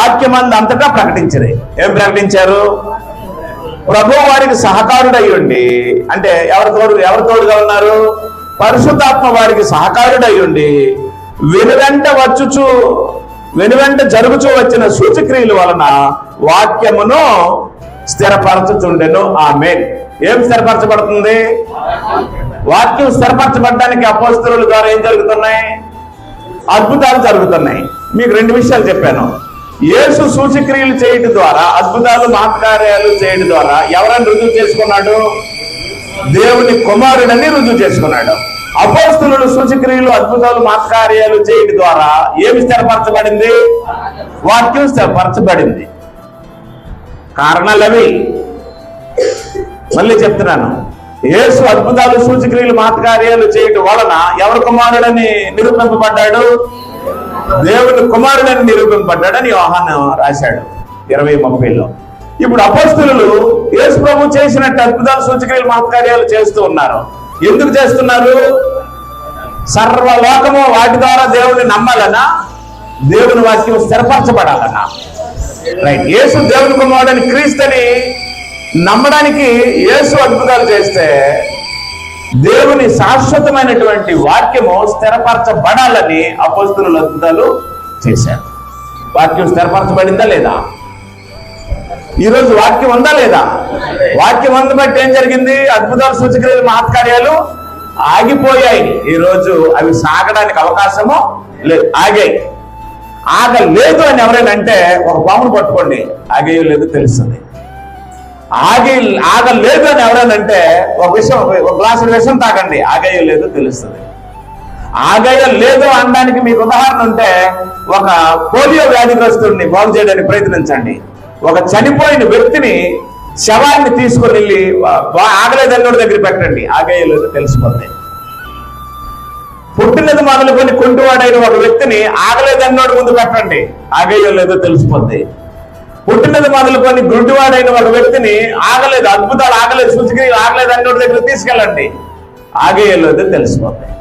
వాక్యమందు అంతటా ప్రకటించరు. ఏం ప్రకటించారు? ప్రభు వారికి సహకారుడై ఉండి, అంటే ఎవరు తోడుగా ఉన్నారు? పరిశుద్ధాత్మ వారికి సహకారుడై ఉండి వెనువెంట జరుగుచూ వచ్చిన సూచక్రియల వలన వాక్యమును స్థిరపరచుచుండెను. ఆమేన్. ఏం స్థిరపరచబడుతుంది? వాక్యం స్థిరపరచబడడానికి అపోస్తలుల ద్వారా ఏం జరుగుతున్నాయి? అద్భుతాలు జరుగుతున్నాయి. మీకు 2 విషయాలు చెప్పాను. యేసు సూచక్రియలు చేయడం ద్వారా, అద్భుతాలు మహత్కార్యాలు చేయడం ద్వారా ఎవరని రుజువు చేసుకున్నాడు? దేవుని కుమారుడని రుజువు చేసుకున్నాడు. అపోస్తలులు సూచక్రియలు, అద్భుతాలు, మహత్కార్యాలు చేయడం ద్వారా ఏమి స్థిరపరచబడింది? వాక్యం స్థిరపరచబడింది. కారణాలు అవి. మళ్ళీ చెప్తున్నాను. యేసు అద్భుతాలు, సూచక్రియలు, మహత్కార్యాలు చేయడం వలన ఎవరు కుమారుడని నిరూపింపబడ్డాడు? దేవుని కుమారుడని నిరూపింపబడ్డాడని యోహాను రాశాడు 20:30లో. ఇప్పుడు అపోస్తలులు యేసు ప్రభు చేసినట్టు అద్భుతాలు, సూచక్రియలు, మహత్కార్యాలు చేస్తూ ఉన్నారు. ఎందుకు చేస్తున్నారు? సర్వలోకము వాటి ద్వారా దేవుని నమ్మాలనా? దేవుని వాక్యం స్థిరపరచబడాలనా? రైట్. యేసు దేవుని కుమారుడని, క్రీస్తుని నమ్మడానికి యేసు అద్భుతాలు చేస్తే దేవుని శాశ్వతమైనటువంటి వాక్యము స్థిరపరచబడాలని అపోస్తలులు అద్భుతాలు చేశారు. వాక్యం స్థిరపరచబడిందా లేదా? ఈరోజు వాక్యం ఉందా లేదా? వాక్యం ఉందని బట్టి ఏం జరిగింది? అద్భుతాలు, సూచక్రియలు, మహత్కార్యాలు ఆగిపోయాయి. ఈరోజు అవి సాగడానికి అవకాశము లేదు, ఆగాయి. ఆగలేదు అని ఎవరైనా అంటే ఒక పామును పట్టుకోండి, ఆగేయో లేదో తెలుస్తుంది. ఆగలేదు అని ఎవరైనా అంటే ఒక గ్లాసు విషం తాగండి, ఆగేయో లేదో తెలుస్తుంది. ఆగేయో లేదో అనడానికి మీకు ఉదాహరణ ఉంటే, ఒక పోలియో వ్యాధిగ్రస్తుడిని బాగు చేయడానికి ప్రయత్నించండి. ఒక చనిపోయిన వ్యక్తిని, శవాన్ని తీసుకొని వెళ్ళి ఆగలేదన్నోడి దగ్గర పెట్టండి, ఆగేయో లేదో తెలిసిపోతాయి. పుట్టినది మొదలుకొని కుంటివాడైన ఒక వ్యక్తిని ఆగలేదన్నోడి ముందు పెట్టండి, ఆగేయో లేదో తెలిసిపోద్ది. పుట్టినది మొదలుకొని గుడ్డివాడైన ఒక వ్యక్తిని అద్భుతాలు ఆగలేదు, సూచక్రియలు ఆగలేదు అన్నోడి దగ్గర తీసుకెళ్ళండి, ఆగేయో లేదో తెలిసిపోతాయి.